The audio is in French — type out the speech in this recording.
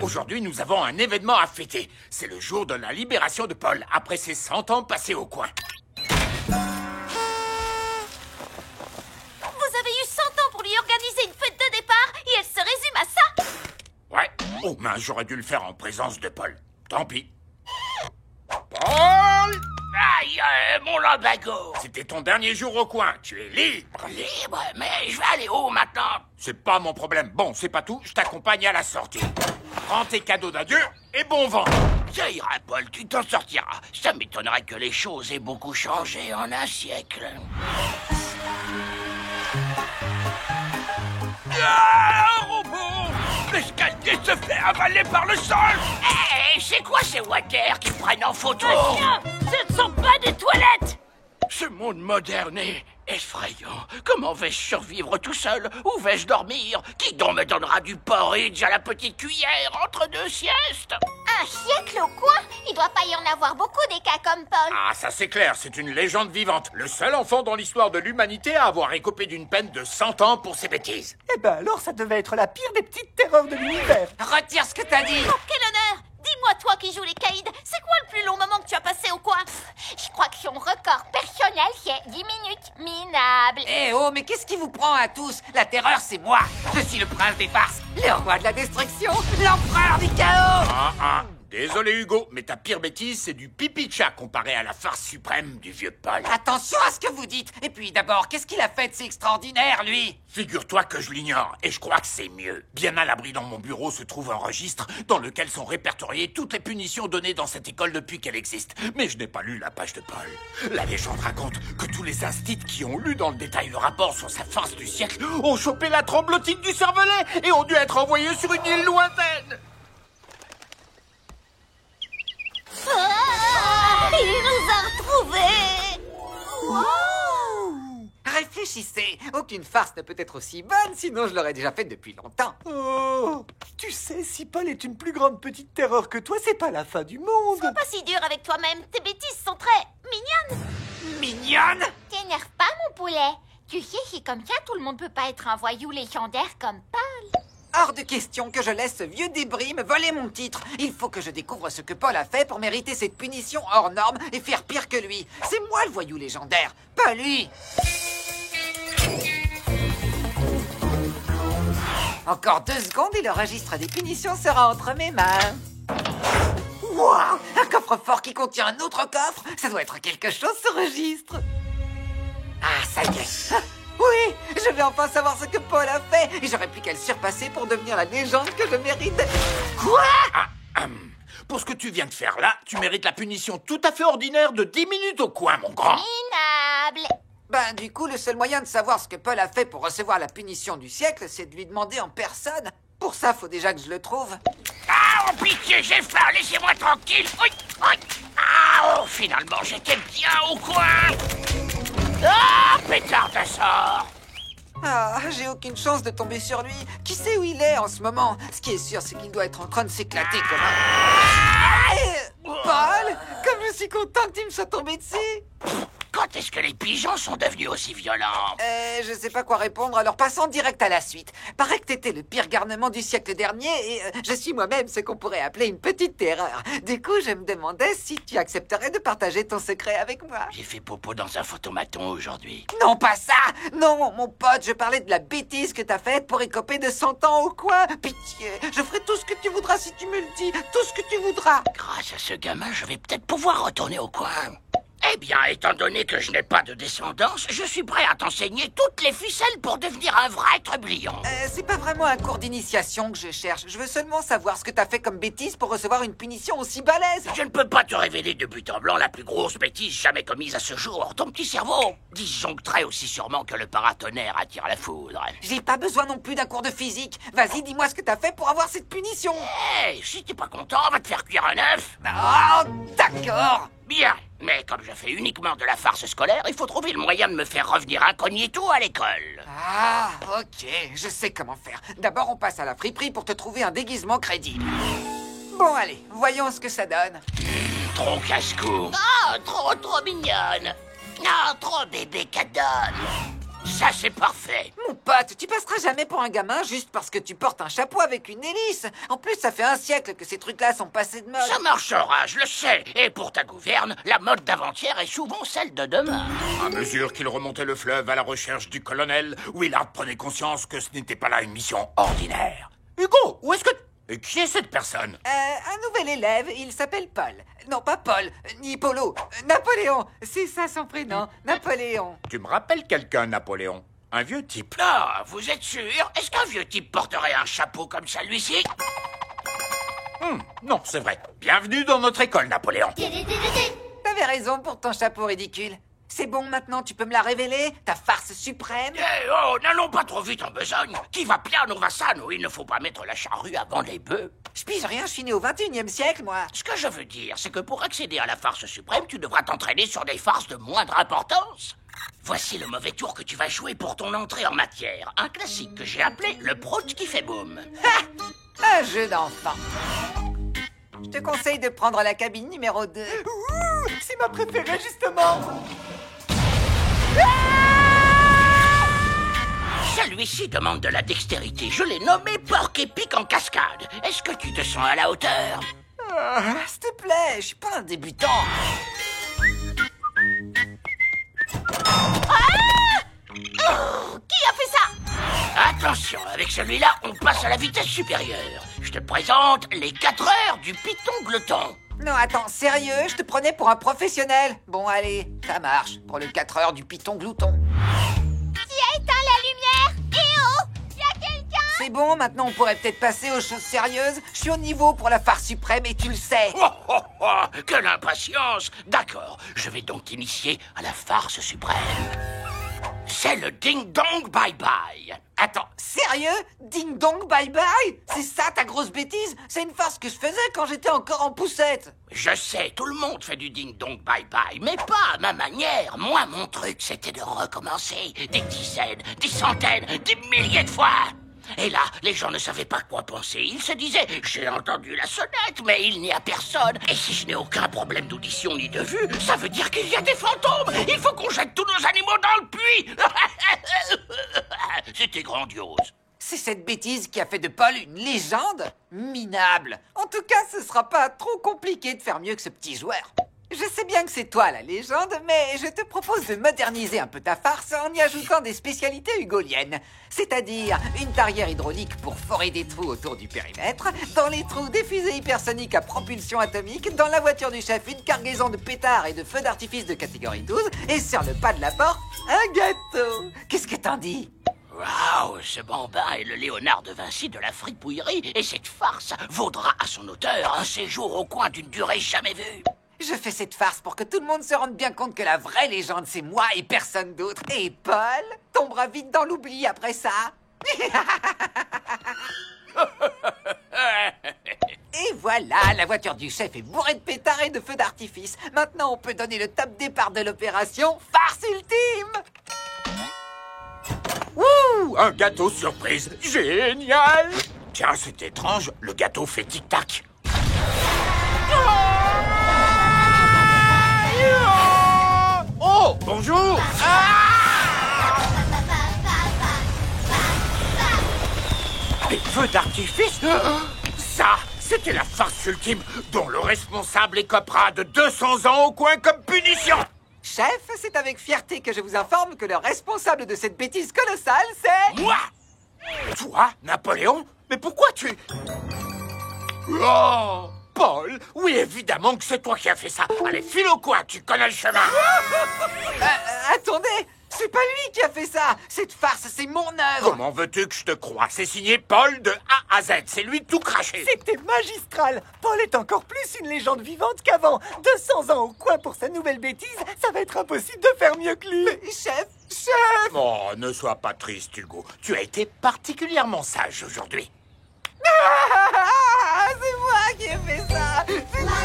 Aujourd'hui, nous avons un événement à fêter. C'est le jour de la libération de Paul, après ses 100 ans passés au coin. Vous avez eu 100 ans pour lui organiser une fête de départ et elle se résume à ça? Ouais. Oh mince, j'aurais dû le faire en présence de Paul. Tant pis. Paul! Aïe, mon lumbago! C'était ton dernier jour au coin. Tu es libre. Libre? Mais je vais aller où maintenant? C'est pas mon problème. Bon, c'est pas tout. Je t'accompagne à la sortie. Prends tes cadeaux d'adieu et bon vent. Ça ira, Paul, tu t'en sortiras. Ça m'étonnerait que les choses aient beaucoup changé en un siècle. Ah, robot! L'escalier se fait avaler par le sol! Hé, c'est quoi ces water qui prennent en photo? Tiens, ce ne sont pas des toilettes! Ce monde moderne est effrayant. Comment vais-je survivre tout seul? Où vais-je dormir? Qui donc me donnera du porridge à la petite cuillère entre deux siestes? Un siècle au coin? Il doit pas y en avoir beaucoup des cas comme Paul. Ah, ça c'est clair, c'est une légende vivante. Le seul enfant dans l'histoire de l'humanité à avoir écopé d'une peine de 100 ans pour ses bêtises. Eh ben alors, ça devait être la pire des petites terreurs de l'univers. Retire ce que t'as dit. Oh, quel honneur! Dis-moi, toi qui joues les caïds, c'est quoi le plus long moment que tu as passé au coin? Je crois que son record personnel, c'est 10 minutes. Minable. Eh oh, mais qu'est-ce qui vous prend à tous? La terreur, c'est moi. Je suis le prince des farces, le roi de la destruction, l'empereur du chaos. Désolé Hugo, mais ta pire bêtise, c'est du pipi de chat comparé à la farce suprême du vieux Paul. Attention à ce que vous dites. Et puis d'abord, qu'est-ce qu'il a fait de si extraordinaire, lui? Figure-toi que je l'ignore, et je crois que c'est mieux. Bien à l'abri dans mon bureau se trouve un registre dans lequel sont répertoriées toutes les punitions données dans cette école depuis qu'elle existe. Mais je n'ai pas lu la page de Paul. La légende raconte que tous les instits qui ont lu dans le détail le rapport sur sa farce du siècle ont chopé la tremblotine du cervelet et ont dû être envoyés sur une île lointaine. Il nous a retrouvés! Réfléchissez. Aucune farce ne peut être aussi bonne, sinon je l'aurais déjà faite depuis longtemps. Oh, tu sais, si Paul est une plus grande petite terreur que toi, c'est pas la fin du monde. Sois pas si dur avec toi-même, tes bêtises sont très mignonnes. Mignonne? T'énerve pas, mon poulet. Tu sais, c'est comme ça, tout le monde peut pas être un voyou légendaire comme Paul. Hors de question que je laisse ce vieux débris me voler mon titre. Il faut que je découvre ce que Paul a fait pour mériter cette punition hors norme et faire pire que lui. C'est moi le voyou légendaire, pas lui. Encore 2 secondes et le registre des punitions sera entre mes mains. Waouh! Un coffre-fort qui contient un autre coffre? Ça doit être quelque chose, ce registre. Ah, ça y est. Ah, oui, je vais enfin savoir ce que Paul a fait. Et j'aurais plus qu'à le surpasser pour devenir la légende que je mérite. Quoi? Pour ce que tu viens de faire là, tu mérites la punition tout à fait ordinaire de 10 minutes au coin, mon grand. Minable. Ben, du coup, le seul moyen de savoir ce que Paul a fait pour recevoir la punition du siècle, c'est de lui demander en personne. Pour ça, faut déjà que je le trouve. Ah, oh pitié, j'ai faim, laissez-moi tranquille. Oui, oui. Ah, oh, finalement, j'étais bien au coin. Ah, pétard de sort. Ah, j'ai aucune chance de tomber sur lui. Qui sait où il est en ce moment? Ce qui est sûr, c'est qu'il doit être en train de s'éclater comme un... Paul, comme je suis content que tu me sois tombé dessus. Quand est-ce que les pigeons sont devenus aussi violents? Je sais pas quoi répondre, alors passons direct à la suite. Paraît que t'étais le pire garnement du siècle dernier et je suis moi-même ce qu'on pourrait appeler une petite terreur. Du coup, je me demandais si tu accepterais de partager ton secret avec moi. J'ai fait popo dans un photomaton aujourd'hui. Non, pas ça! Non, mon pote, je parlais de la bêtise que t'as faite pour écoper de 100 ans au coin. Pitié, je ferai tout ce que tu voudras si tu me le dis, tout ce que tu voudras. Grâce à ce gamin, je vais peut-être pouvoir retourner au coin. Eh bien, étant donné que je n'ai pas de descendance, je suis prêt à t'enseigner toutes les ficelles pour devenir un vrai trublion. C'est pas vraiment un cours d'initiation que je cherche. Je veux seulement savoir ce que t'as fait comme bêtise pour recevoir une punition aussi balèze. Je ne peux pas te révéler de but en blanc la plus grosse bêtise jamais commise à ce jour. Ton petit cerveau disjoncterait aussi sûrement que le paratonnerre attire la foudre. J'ai pas besoin non plus d'un cours de physique. Vas-y, dis-moi ce que t'as fait pour avoir cette punition. Hey, si t'es pas content, on va te faire cuire un œuf. Oh, d'accord. Bien, Mais comme je fais uniquement de la farce scolaire, il faut trouver le moyen de me faire revenir incognito à l'école. Ah, ok, je sais comment faire. D'abord, on passe à la friperie pour te trouver un déguisement crédible. Bon, allez, voyons ce que ça donne. Trop casse-cou. Oh, trop mignonne. Non, trop bébé cadonne. Ça, c'est parfait. Mon pote, tu passeras jamais pour un gamin juste parce que tu portes un chapeau avec une hélice. En plus, ça fait un siècle que ces trucs-là sont passés de mode. Ça marchera, je le sais. Et pour ta gouverne, la mode d'avant-hier est souvent celle de demain. À mesure qu'il remontait le fleuve à la recherche du colonel, Willard prenait conscience que ce n'était pas là une mission ordinaire. Hugo, où est-ce que... Et qui est cette personne? Un nouvel élève, il s'appelle Paul. Non, pas Paul, ni Polo. Napoléon, c'est ça son prénom, Napoléon. Tu me rappelles quelqu'un, Napoléon? Un vieux type. Ah, vous êtes sûr? Est-ce qu'un vieux type porterait un chapeau comme celui-ci? Non, c'est vrai. Bienvenue dans notre école, Napoléon. T'avais raison pour ton chapeau ridicule. C'est bon, maintenant, tu peux me la révéler, ta farce suprême? Eh oh, n'allons pas trop vite en besogne. Qui va piano va sano, il ne faut pas mettre la charrue avant les bœufs. Je pige rien, je suis né au 21e siècle, moi. Ce que je veux dire, c'est que pour accéder à la farce suprême, tu devras t'entraîner sur des farces de moindre importance. Voici le mauvais tour que tu vas jouer pour ton entrée en matière. Un classique que j'ai appelé le prout qui fait boum. Ha! Un jeu d'enfant. Je te conseille de prendre la cabine numéro 2. Ouh, c'est ma préférée, justement. Celui-ci demande de la dextérité. Je l'ai nommé porc épic en cascade. Est-ce que tu te sens à la hauteur? S'il te plaît, je suis pas un débutant. Qui a fait ça? Attention, avec celui-là, on passe à la vitesse supérieure. Je te présente les 4 heures du Python glouton. Non, attends, sérieux, je te prenais pour un professionnel. Bon, allez, ça marche, pour le 4 heures du Python glouton. Qui a éteint la lumière? Eh oh! Y'a quelqu'un? C'est bon, maintenant on pourrait peut-être passer aux choses sérieuses. Je suis au niveau pour la farce suprême et tu le sais. Oh, oh, oh, quelle impatience! D'accord, je vais donc t'initier à la farce suprême. C'est le ding-dong bye-bye. Attends, sérieux? Ding dong bye bye? C'est ça ta grosse bêtise? C'est une farce que je faisais quand j'étais encore en poussette. Je sais, tout le monde fait du ding-dong bye-bye, mais pas à ma manière. Moi, mon truc, c'était de recommencer des dizaines, des centaines, des milliers de fois. Et là, les gens ne savaient pas quoi penser. Ils se disaient, j'ai entendu la sonnette, mais il n'y a personne. Et si je n'ai aucun problème d'audition ni de vue, ça veut dire qu'il y a des fantômes. Il faut qu'on jette tous nos animaux dans le puits. C'était grandiose. C'est cette bêtise qui a fait de Paul une légende minable. En tout cas, ce sera pas trop compliqué de faire mieux que ce petit joueur. Je sais bien que c'est toi la légende, mais je te propose de moderniser un peu ta farce en y ajoutant des spécialités hugoliennes. C'est-à-dire une tarière hydraulique pour forer des trous autour du périmètre, dans les trous des fusées hypersoniques à propulsion atomique, dans la voiture du chef une cargaison de pétards et de feux d'artifice de catégorie 12, et sur le pas de la porte, un gâteau. Qu'est-ce que t'en dis? Waouh, ce bambin est le Léonard de Vinci de la fripouillerie, et cette farce vaudra à son auteur un séjour au coin d'une durée jamais vue. Je fais cette farce pour que tout le monde se rende bien compte que la vraie légende, c'est moi et personne d'autre. Et Paul tombera vite dans l'oubli après ça. Et voilà, la voiture du chef est bourrée de pétards et de feux d'artifice. Maintenant, on peut donner le top départ de l'opération Farce Ultime. Ouh, un gâteau surprise. Génial. Tiens, c'est étrange, le gâteau fait tic-tac. Oh, bonjour. Des feux d'artifice? Ça, c'était la farce ultime dont le responsable écopera de 200 ans au coin comme punition. Chef, c'est avec fierté que je vous informe que le responsable de cette bêtise colossale, c'est... Moi? Toi, Napoléon? Mais pourquoi tu... Oh, Paul, oui, évidemment que c'est toi qui as fait ça. Allez, file au coin, tu connais le chemin. Attendez, c'est pas lui qui a fait ça. Cette farce, c'est mon œuvre. Comment veux-tu que je te croie? C'est signé Paul de A à Z. C'est lui tout craché. C'était magistral. Paul est encore plus une légende vivante qu'avant. 200 ans au coin pour sa nouvelle bêtise, ça va être impossible de faire mieux que lui. Chef. Oh, ne sois pas triste, Hugo. Tu as été particulièrement sage aujourd'hui. C'est moi qui ai fait ça. C'est moi.